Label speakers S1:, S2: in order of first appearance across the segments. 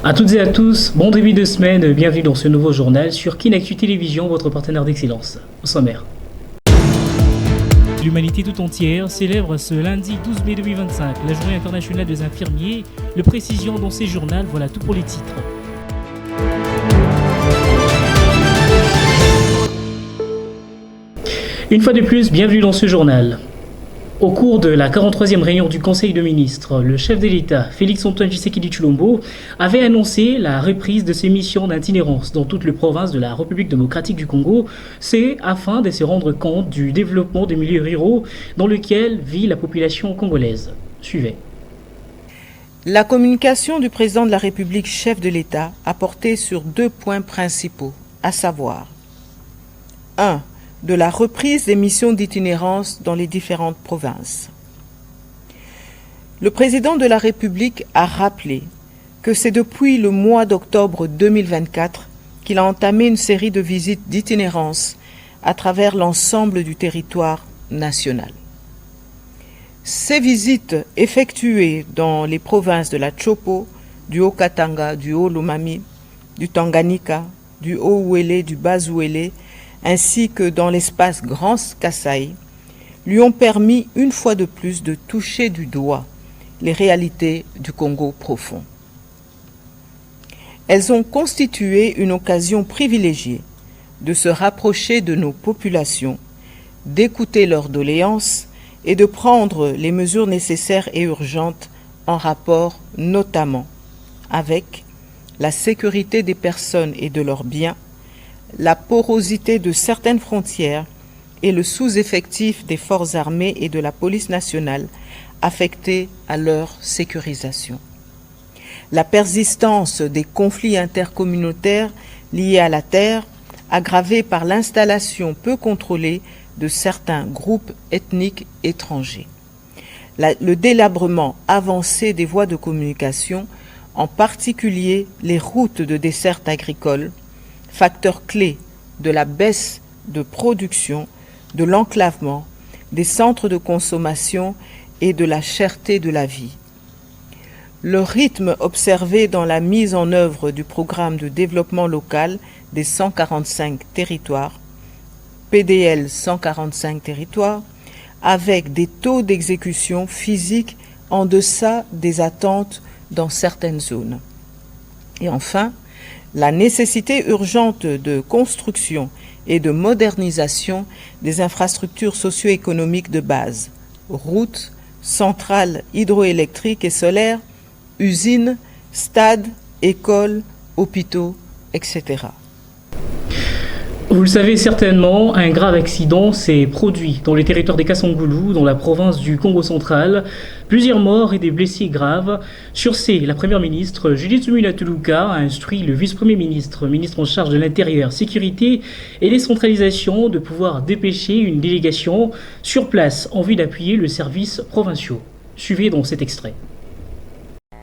S1: À toutes et à tous, bon début de semaine, bienvenue dans ce nouveau journal sur Kinactu Télévision, votre partenaire d'excellence. Au sommaire. L'humanité tout entière célèbre ce lundi 12 mai 2025 la journée internationale des infirmiers. Le précision dans ces journaux, voilà tout pour les titres. Une fois de plus, bienvenue dans ce journal. Au cours de la 43e réunion du Conseil de ministres, le chef de l'État, Félix-Antoine Tshisekedi Tshilombo, avait annoncé la reprise de ses missions d'itinérance dans toutes les provinces de la République démocratique du Congo. C'est afin de se rendre compte du développement des milieux ruraux dans lequel vit la population congolaise. Suivez.
S2: La communication du président de la République, chef de l'État, a porté sur deux points principaux, à savoir 1. De la reprise des missions d'itinérance dans les différentes provinces. Le président de la République a rappelé que c'est depuis le mois d'octobre 2024 qu'il a entamé une série de visites d'itinérance à travers l'ensemble du territoire national. Ces visites effectuées dans les provinces de la Chopo, du Haut-Katanga, du Haut-Lomami, du Tanganyika, du Haut-Ouélé, du Bas-Ouélé, ainsi que dans l'espace Grand Kasaï, lui ont permis une fois de plus de toucher du doigt les réalités du Congo profond. Elles ont constitué une occasion privilégiée de se rapprocher de nos populations, d'écouter leurs doléances et de prendre les mesures nécessaires et urgentes en rapport notamment avec la sécurité des personnes et de leurs biens, la porosité de certaines frontières et le sous-effectif des forces armées et de la police nationale affectés à leur sécurisation. La persistance des conflits intercommunautaires liés à la terre, aggravée par l'installation peu contrôlée de certains groupes ethniques étrangers. Le délabrement avancé des voies de communication, en particulier les routes de desserte agricole, facteur clé de la baisse de production, de l'enclavement, des centres de consommation et de la cherté de la vie. Le rythme observé dans la mise en œuvre du programme de développement local des 145 territoires, PDL 145 territoires, avec des taux d'exécution physique en deçà des attentes dans certaines zones. Et enfin, la nécessité urgente de construction et de modernisation des infrastructures socio-économiques de base, routes, centrales hydroélectriques et solaires, usines, stades, écoles, hôpitaux, etc.
S1: Vous le savez certainement, un grave accident s'est produit dans le territoire des Kasangulu, dans la province du Congo central. Plusieurs morts et des blessés graves. Sur ces, la première ministre Judith Suminwa Tuluka a instruit le vice-premier ministre, ministre en charge de l'Intérieur, Sécurité et décentralisation, de pouvoir dépêcher une délégation sur place en vue d'appuyer le service provinciaux. Suivez dans cet extrait.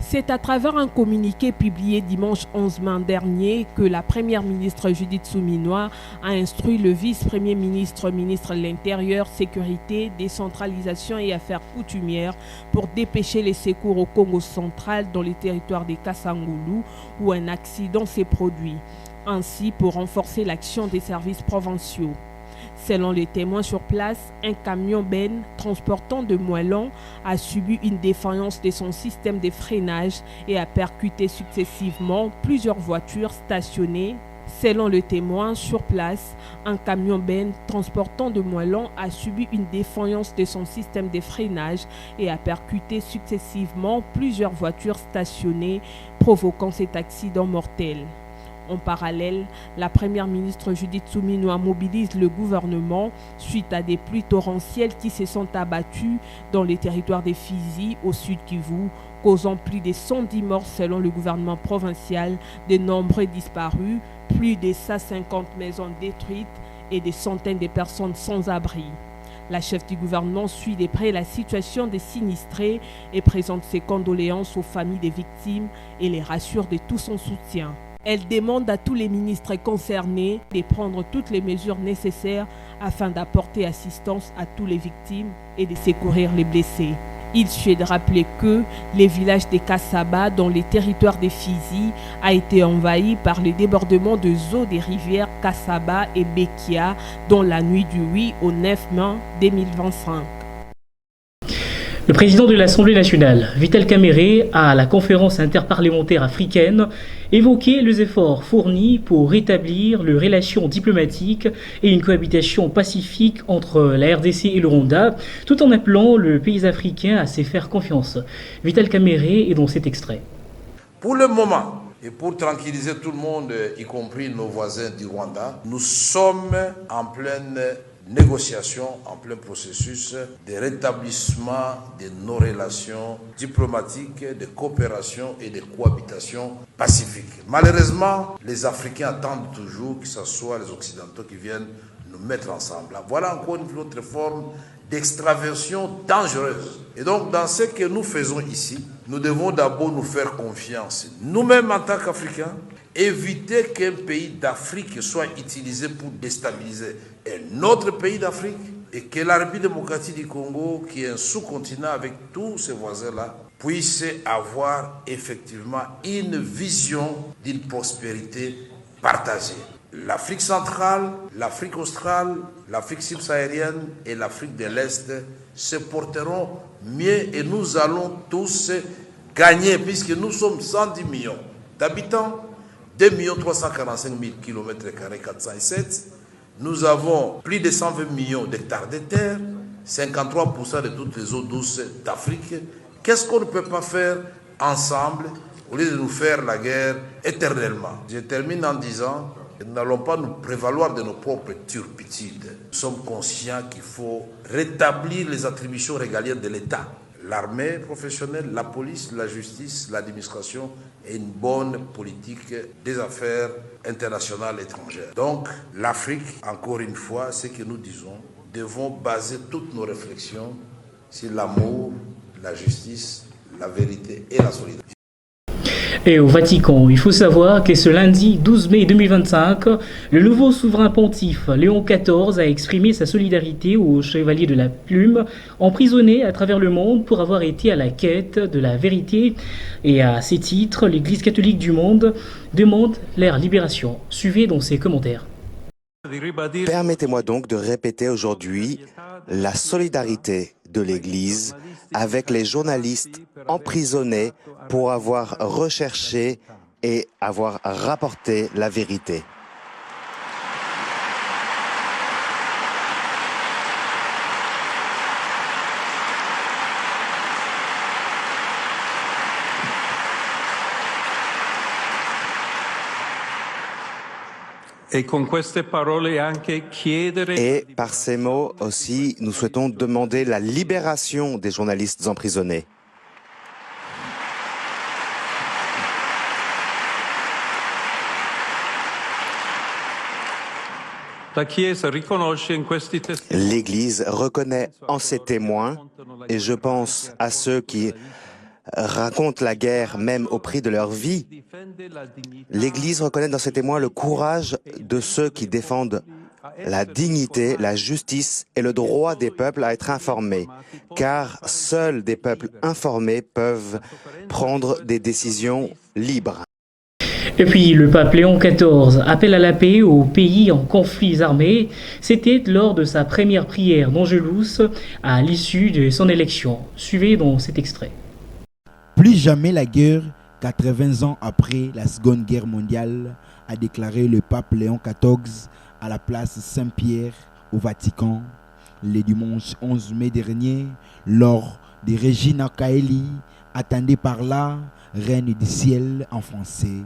S3: C'est à travers un communiqué publié dimanche 11 mai dernier que la première ministre Judith Suminwa a instruit le vice-premier ministre, ministre de l'Intérieur, Sécurité, Décentralisation et Affaires coutumières pour dépêcher les secours au Congo central dans les territoires des Kasangulu où un accident s'est produit, ainsi pour renforcer l'action des services provinciaux. Selon les témoins sur place, un camion Ben transportant de moellons a subi une défaillance de son système de freinage et a percuté successivement plusieurs voitures stationnées. Selon le témoin sur place, un camion Ben transportant de moellons a subi une défaillance de son système de freinage et a percuté successivement plusieurs voitures stationnées, provoquant cet accident mortel. En parallèle, la première ministre Judith Suminwa mobilise le gouvernement suite à des pluies torrentielles qui se sont abattues dans les territoires des Fizi au sud Kivu, causant plus de 110 morts selon le gouvernement provincial, de nombreux disparus, plus de 150 maisons détruites et des centaines de personnes sans abri. La chef du gouvernement suit de près la situation des sinistrés et présente ses condoléances aux familles des victimes et les rassure de tout son soutien. Elle demande à tous les ministres concernés de prendre toutes les mesures nécessaires afin d'apporter assistance à toutes les victimes et de secourir les blessés. Il suffit de rappeler que les villages des Kasaba, dans les territoires des Fizi, a été envahi par le débordement de eaux des rivières Kasaba et Bekia dans la nuit du 8 au 9 mai 2025.
S1: Le président de l'Assemblée nationale, Vital Kamerhe, a à la conférence interparlementaire africaine évoqué les efforts fournis pour rétablir les relations diplomatiques et une cohabitation pacifique entre la RDC et le Rwanda, tout en appelant le pays africain à se faire confiance. Vital Kamerhe est dans cet extrait.
S4: Pour le moment, et pour tranquilliser tout le monde, y compris nos voisins du Rwanda, nous sommes en pleine négociation, en plein processus de rétablissement de nos relations diplomatiques, de coopération et de cohabitation pacifique. Malheureusement, les Africains attendent toujours que ce soit les Occidentaux qui viennent nous mettre ensemble. Voilà encore une autre forme d'extraversion dangereuse. Et donc, dans ce que nous faisons ici, nous devons d'abord nous faire confiance. Nous-mêmes, en tant qu'Africains, éviter qu'un pays d'Afrique soit utilisé pour déstabiliser un autre pays d'Afrique et que la République démocratique du Congo, qui est un sous-continent avec tous ses voisins-là, puisse avoir effectivement une vision d'une prospérité partagée. L'Afrique centrale, l'Afrique australe, l'Afrique subsaharienne et l'Afrique de l'Est se porteront mieux et nous allons tous gagner puisque nous sommes 110 millions d'habitants, 2 345 000 km², 407. Nous avons plus de 120 millions d'hectares de terre, 53% de toutes les eaux douces d'Afrique. Qu'est-ce qu'on ne peut pas faire ensemble au lieu de nous faire la guerre éternellement? Je termine en disant que nous n'allons pas nous prévaloir de nos propres turpitudes. Nous sommes conscients qu'il faut rétablir les attributions régaliennes de l'État. L'armée professionnelle, la police, la justice, l'administration et une bonne politique des affaires internationales et étrangères. Donc, l'Afrique, encore une fois, ce que nous disons, devons baser toutes nos réflexions sur l'amour, la justice, la vérité et la solidarité.
S1: Et au Vatican, il faut savoir que ce lundi 12 mai 2025, le nouveau souverain pontife Léon XIV a exprimé sa solidarité aux chevaliers de la plume, emprisonnés à travers le monde pour avoir été à la quête de la vérité. Et à ces titres, l'Église catholique du monde demande leur libération. Suivez dans ses commentaires.
S5: Permettez-moi donc de répéter aujourd'hui la solidarité de l'Église avec les journalistes emprisonnés pour avoir recherché et avoir rapporté la vérité.
S6: Et
S5: par ces mots aussi, nous souhaitons demander la libération des journalistes emprisonnés. L'Église reconnaît en ces témoins, et je pense à ceux qui racontent la guerre même au prix de leur vie. L'Église reconnaît dans ces témoins le courage de ceux qui défendent la dignité, la justice et le droit des peuples à être informés, car seuls des peuples informés peuvent prendre des décisions libres.
S1: Et puis, le pape Léon XIV appelle à la paix aux pays en conflits armés. C'était lors de sa première prière d'Angelus à l'issue de son élection. Suivez dans cet extrait.
S7: Plus jamais la guerre, 80 ans après la Seconde Guerre mondiale, a déclaré le pape Léon XIV à la place Saint-Pierre au Vatican, le dimanche 11 mai dernier, lors de Regina Caeli, attendez par là, Reine du ciel en français.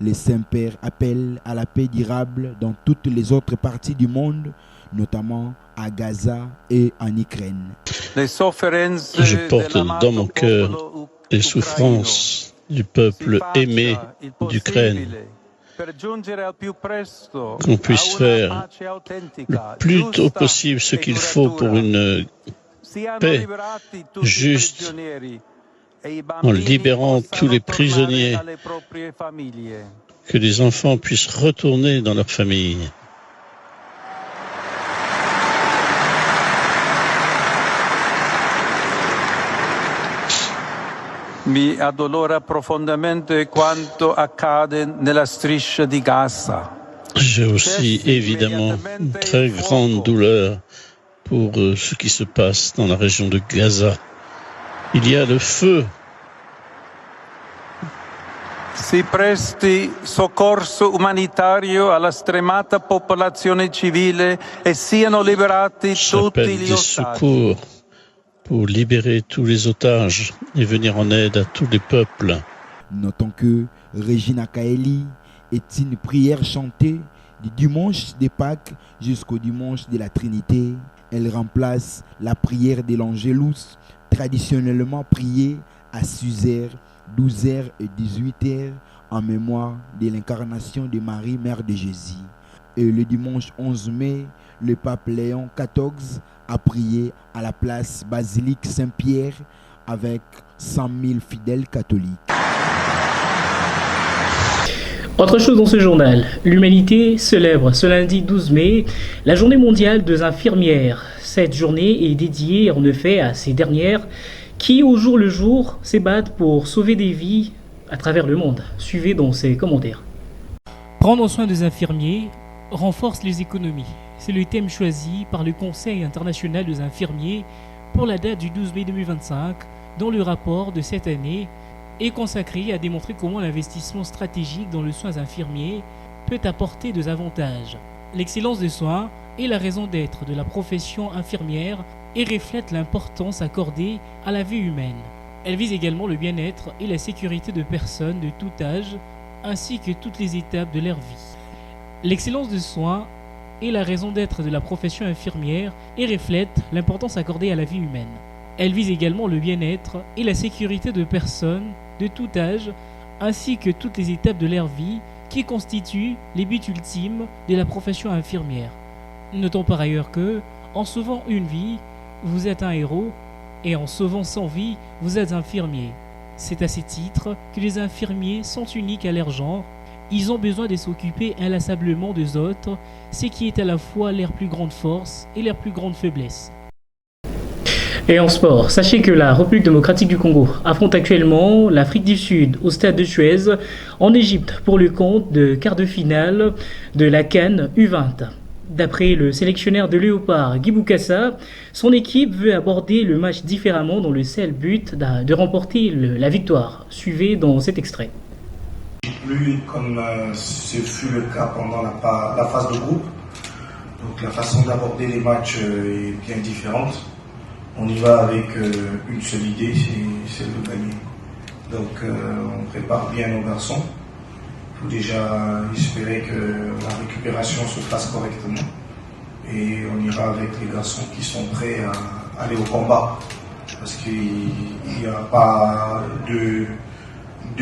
S7: Le Saint-Père appelle à la paix durable dans toutes les autres parties du monde, notamment à Gaza et en Ukraine.
S8: Je porte dans mon cœur les souffrances du peuple aimé d'Ukraine. Qu'on puisse faire le plus tôt possible ce qu'il faut pour une paix juste, en libérant tous les prisonniers, que les enfants puissent retourner dans leur famille.
S6: mi addolora profondamente quanto accade nella striscia di Gaza.
S8: J'ai aussi évidemment une très grande douleur pour ce qui se passe dans la région de Gaza. Il y a le feu.
S6: Si presti soccorso umanitario alla stremata popolazione civile e siano liberati tutti gli
S8: des
S6: ostaggi.
S8: secours pour libérer tous les otages et venir en aide à tous les peuples.
S7: Notons que Regina Kaeli est une prière chantée du dimanche de Pâques jusqu'au dimanche de la Trinité. Elle remplace la prière de l'Angélus, traditionnellement priée à 6h, 12h et 18h en mémoire de l'incarnation de Marie, Mère de Jésus. Et le dimanche 11 mai, le pape Léon XIV a prié à la place Basilique Saint-Pierre avec 100 000 fidèles catholiques.
S1: Autre chose dans ce journal, l'humanité célèbre ce lundi 12 mai la journée mondiale des infirmières. Cette journée est dédiée en effet à ces dernières qui au jour le jour s'ébattent pour sauver des vies à travers le monde. Suivez dans ces commentaires. Prendre soin des infirmiers renforce les économies. C'est le thème choisi par le Conseil international des infirmiers pour la date du 12 mai 2025, dont le rapport de cette année est consacré à démontrer comment l'investissement stratégique dans le soin infirmier peut apporter des avantages. L'excellence des soins est la raison d'être de la profession infirmière et reflète l'importance accordée à la vie humaine. Elle vise également le bien-être et la sécurité de personnes de tout âge, ainsi que toutes les étapes de leur vie. L'excellence des soins est la raison d'être de la profession infirmière et reflète l'importance accordée à la vie humaine. Elle vise également le bien-être et la sécurité de personnes de tout âge, ainsi que toutes les étapes de leur vie qui constituent les buts ultimes de la profession infirmière. Notons par ailleurs que, en sauvant une vie, vous êtes un héros, et en sauvant 100 vies, vous êtes infirmier. C'est à ce titre que les infirmiers sont uniques à leur genre. Ils ont besoin de s'occuper inlassablement des autres, ce qui est à la fois leur plus grande force et leur plus grande faiblesse. Et en sport, sachez que la République démocratique du Congo affronte actuellement l'Afrique du Sud au stade de Suez en Égypte pour le compte de quart de finale de la CAN U20. D'après le sélectionneur de Léopard, Guy Boukassa, son équipe veut aborder le match différemment dans le seul but de remporter la victoire. Suivez dans cet extrait.
S9: Plus comme ce fut le cas pendant la phase de groupe. Donc la façon d'aborder les matchs est bien différente. On y va avec une seule idée, c'est de gagner. Donc on prépare bien nos garçons. Il faut déjà espérer que la récupération se fasse correctement. Et on ira avec les garçons qui sont prêts à aller au combat. Parce qu'il n'y a pas de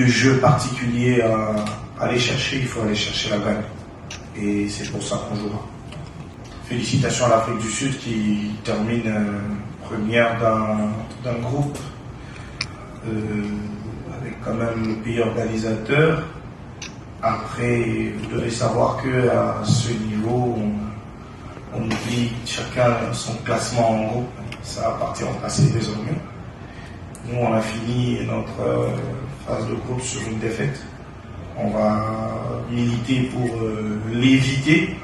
S9: jeu particulier à aller chercher, il faut aller chercher la gagne. Et c'est pour ça qu'on jouera. Félicitations à l'Afrique du Sud qui termine première d'un groupe avec quand même le pays organisateur. Après, vous devez savoir qu'à ce niveau, on oublie chacun son classement en groupe. Ça appartient au passé désormais. Nous, on a fini notre phase de groupe sur une défaite. On va militer pour l'éviter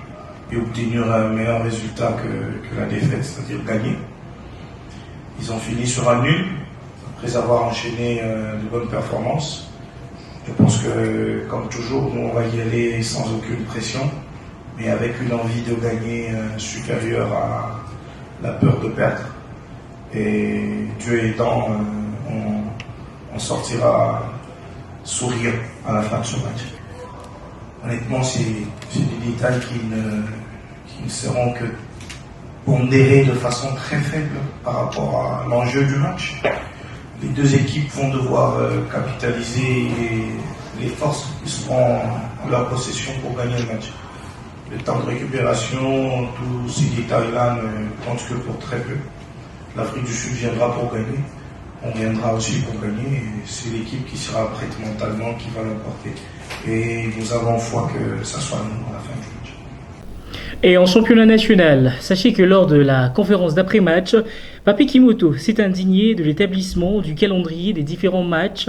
S9: et obtenir un meilleur résultat que la défaite, c'est-à-dire gagner. Ils ont fini sur un nul, après avoir enchaîné de bonnes performances. Je pense que, comme toujours, nous, on va y aller sans aucune pression, mais avec une envie de gagner supérieure à la peur de perdre. Et Dieu aidant, on sortira souriant à la fin de ce match. Honnêtement, c'est des détails qui ne seront que pondérés de façon très faible par rapport à l'enjeu du match. Les deux équipes vont devoir capitaliser les forces qui seront en leur possession pour gagner le match. Le temps de récupération, tous ces détails-là ne comptent que pour très peu. L'Afrique du Sud viendra pour gagner. On viendra aussi pour gagner. Et c'est l'équipe qui sera prête mentalement qui va l'emporter. Et nous avons foi que ça soit nous à la fin du match.
S1: Et en championnat national, sachez que lors de la conférence d'après-match, Papi Kimoto s'est indigné de l'établissement du calendrier des différents matchs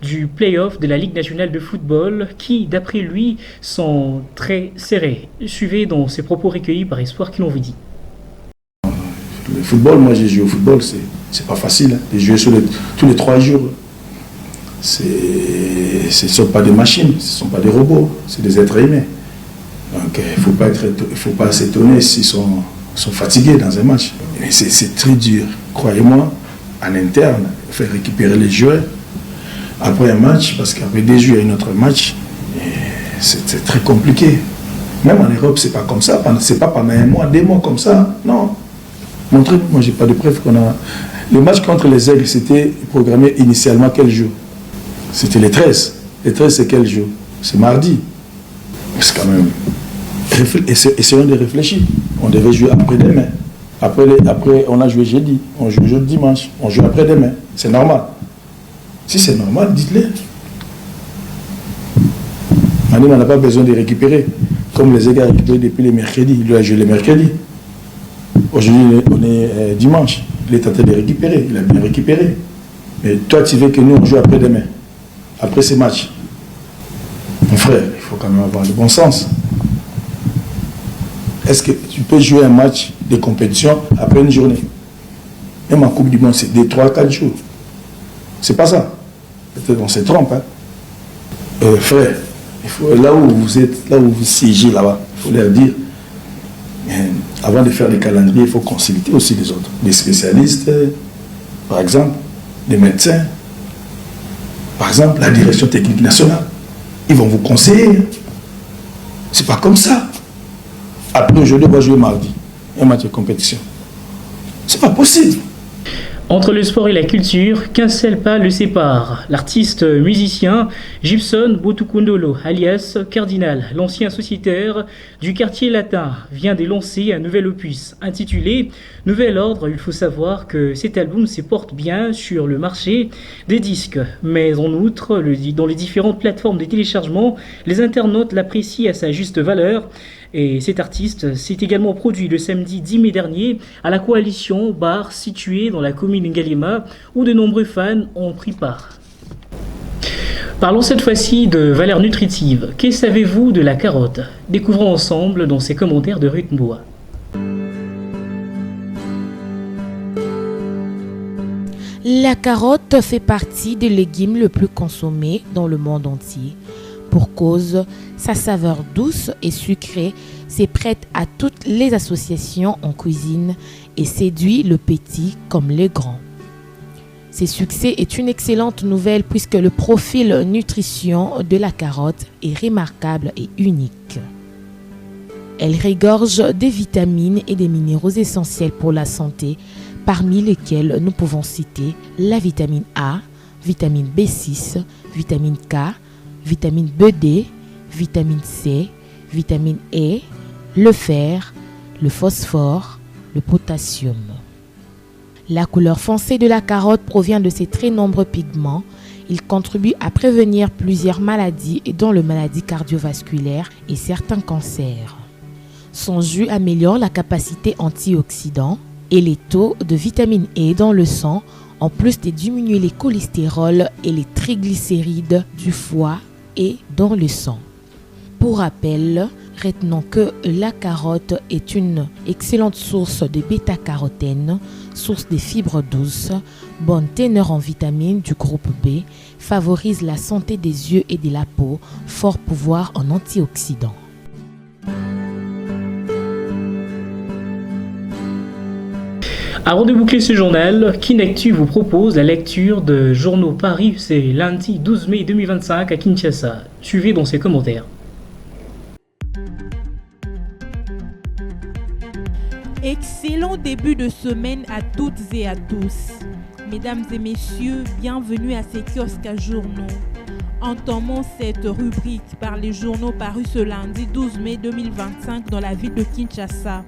S1: du play-off de la Ligue nationale de football qui, d'après lui, sont très serrés. Suivez dans ses propos recueillis par Espoir qui l'ont dit.
S9: Le football, moi j'ai joué au football, c'est pas facile hein, de jouer tous les 3 jours. Ce ne sont pas des machines, ce ne sont pas des robots, c'est des êtres humains. Donc il ne faut pas s'étonner s'ils sont fatigués dans un match. C'est très dur, croyez-moi, en interne, il faut récupérer les joueurs après un match, parce qu'après 2 jours, il y a un autre match. C'est très compliqué. Même en Europe, c'est pas comme ça, c'est pas pendant 1 mois, 2 mois comme ça, non. Montrez-moi, moi j'ai pas de preuve qu'on a... Le match contre les Aigles, c'était programmé initialement quel jour? C'était les 13. Les 13, c'est quel jour? C'est mardi. C'est quand même... Essayons de réfléchir. On devait jouer après-demain. Après, on a joué jeudi. On joue dimanche. On joue après-demain. C'est normal. Si c'est normal, dites-le. Mani n'a pas besoin de récupérer. Comme les Aigles récupéré depuis les mercredis. Il doit jouer les mercredis. Aujourd'hui, on est dimanche. Il est tenté de récupérer. Il a bien récupéré. Mais toi, tu veux que nous, on joue après-demain. Après ces matchs. Mon frère, il faut quand même avoir le bon sens. Est-ce que tu peux jouer un match de compétition après une journée? Même en Coupe du Monde, c'est des 3-4 jours. C'est pas ça. Peut-être on se trompe. Hein. Frère, il faut, là où vous êtes, là où vous siégez là-bas, il faut leur dire, avant de faire des calendriers, il faut consulter aussi les autres. Des spécialistes, par exemple, des médecins, par exemple, la direction technique nationale. Ils vont vous conseiller. C'est pas comme ça. Après, aujourd'hui, on va jouer mardi. Un match de compétition. C'est pas possible.
S1: Entre le sport et la culture, qu'un seul pas le sépare. L'artiste musicien Gibson Botukundolo, alias Cardinal, l'ancien sociétaire du quartier latin, vient de lancer un nouvel opus intitulé Nouvel Ordre. Il faut savoir que cet album se porte bien sur le marché des disques. Mais en outre, dans les différentes plateformes de téléchargement, les internautes l'apprécient à sa juste valeur. Et cet artiste s'est également produit le samedi 10 mai dernier à la Coalition Bar située dans la commune Ngalema où de nombreux fans ont pris part. Parlons cette fois-ci de valeurs nutritives. Que savez-vous de la carotte? Découvrons ensemble dans ces commentaires de Ruth Mboa.
S10: La carotte fait partie des légumes les plus consommés dans le monde entier. Pour cause, sa saveur douce et sucrée se prête à toutes les associations en cuisine et séduit le petit comme les grands. Ce succès est une excellente nouvelle puisque le profil nutrition de la carotte est remarquable et unique. Elle regorge des vitamines et des minéraux essentiels pour la santé, parmi lesquels nous pouvons citer la vitamine A, vitamine B6, vitamine K, vitamine BD, vitamine C, vitamine E, le fer, le phosphore, le potassium. La couleur foncée de la carotte provient de ses très nombreux pigments. Il contribue à prévenir plusieurs maladies dont les maladies cardiovasculaires et certains cancers. Son jus améliore la capacité antioxydant et les taux de vitamine E dans le sang, en plus de diminuer les cholestérols et les triglycérides du foie et dans le sang. Pour rappel, retenons que la carotte est une excellente source de bêta-carotène, source de fibres douces, bonne teneur en vitamines du groupe B, favorise la santé des yeux et de la peau, fort pouvoir en antioxydants.
S1: Avant de boucler ce journal, Kinactu vous propose la lecture de journaux Paris, c'est lundi 12 mai 2025 à Kinshasa. Suivez dans ses commentaires.
S3: Excellent début de semaine à toutes et à tous. Mesdames et messieurs, bienvenue à ces kiosques à journaux. Entamons cette rubrique par les journaux parus ce lundi 12 mai 2025 dans la ville de Kinshasa.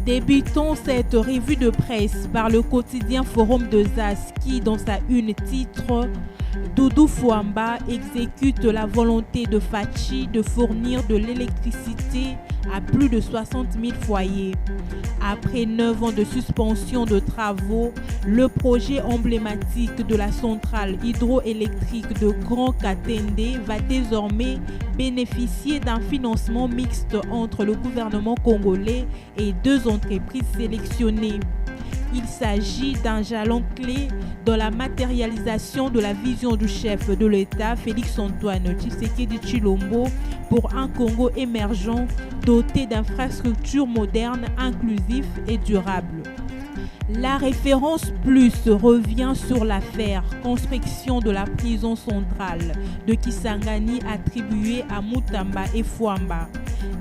S3: Débutons cette revue de presse par le quotidien Forum de Zas qui, dans sa une titre « Doudou Fouamba exécute la volonté de Fachi de fournir de l'électricité à plus de 60 000 foyers. Après 9 ans de suspension de travaux, le projet emblématique de la centrale hydroélectrique de Grand Katende va désormais bénéficier d'un financement mixte entre le gouvernement congolais et 2 entreprises sélectionnées. Il s'agit d'un jalon clé dans la matérialisation de la vision du chef de l'État, Félix-Antoine Tshisekedi Tshilombo, pour un Congo émergent doté d'infrastructures modernes, inclusives et durables. La référence plus revient sur l'affaire construction de la prison centrale de Kisangani attribuée à Mutamba et Fwamba,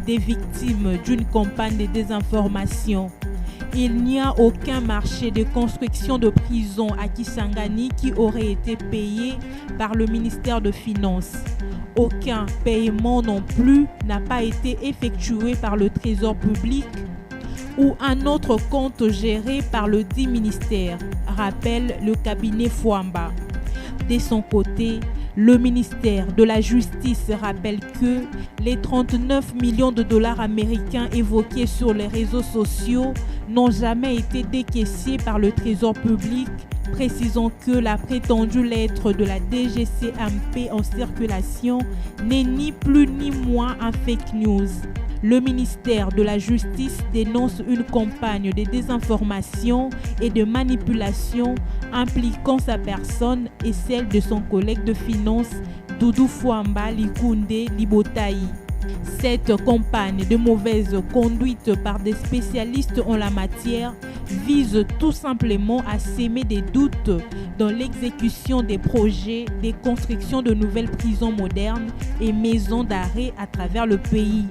S3: des victimes d'une campagne de désinformation. Il n'y a aucun marché de construction de prison à Kisangani qui aurait été payé par le ministère de Finances. Aucun paiement non plus n'a pas été effectué par le Trésor public ou un autre compte géré par le dit ministère, rappelle le cabinet Fwamba. De son côté, le ministère de la Justice rappelle que les 39 millions de dollars américains évoqués sur les réseaux sociaux n'ont jamais été décaissés par le Trésor public, précisant que la prétendue lettre de la DGCMP en circulation n'est ni plus ni moins un fake news. Le ministère de la Justice dénonce une campagne de désinformation et de manipulation impliquant sa personne et celle de son collègue de finances Doudou Fwamba Likunde Libotaï. Cette campagne de mauvaise conduite par des spécialistes en la matière vise tout simplement à s'aimer des doutes dans l'exécution des projets, des constructions de nouvelles prisons modernes et maisons d'arrêt à travers le pays.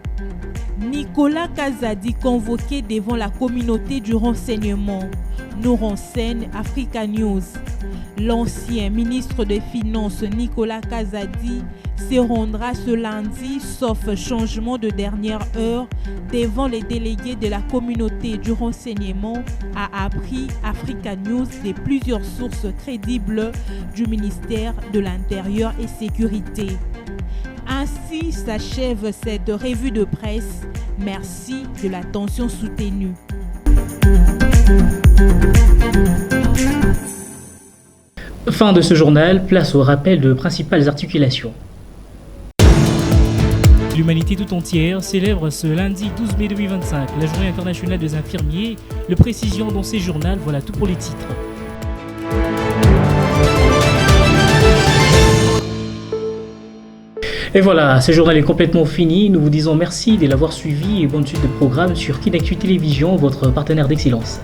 S3: Nicolas Kazadi convoqué devant la communauté du renseignement, nous renseigne Africa News. L'ancien ministre des Finances Nicolas Kazadi se rendra ce lundi, sauf changement de dernière heure, devant les délégués de la communauté du renseignement, a appris Africa News de plusieurs sources crédibles du ministère de l'Intérieur et Sécurité. Ainsi s'achève cette revue de presse. Merci de l'attention soutenue.
S1: Fin de ce journal, place au rappel de principales articulations. L'humanité tout entière célèbre ce lundi 12 mai 2025 la journée internationale des infirmiers. Le précision dans ces journaux, voilà tout pour les titres. Et voilà, ce journal est complètement fini. Nous vous disons merci de l'avoir suivi et bonne suite de programme sur Kinactu Télévision, votre partenaire d'excellence.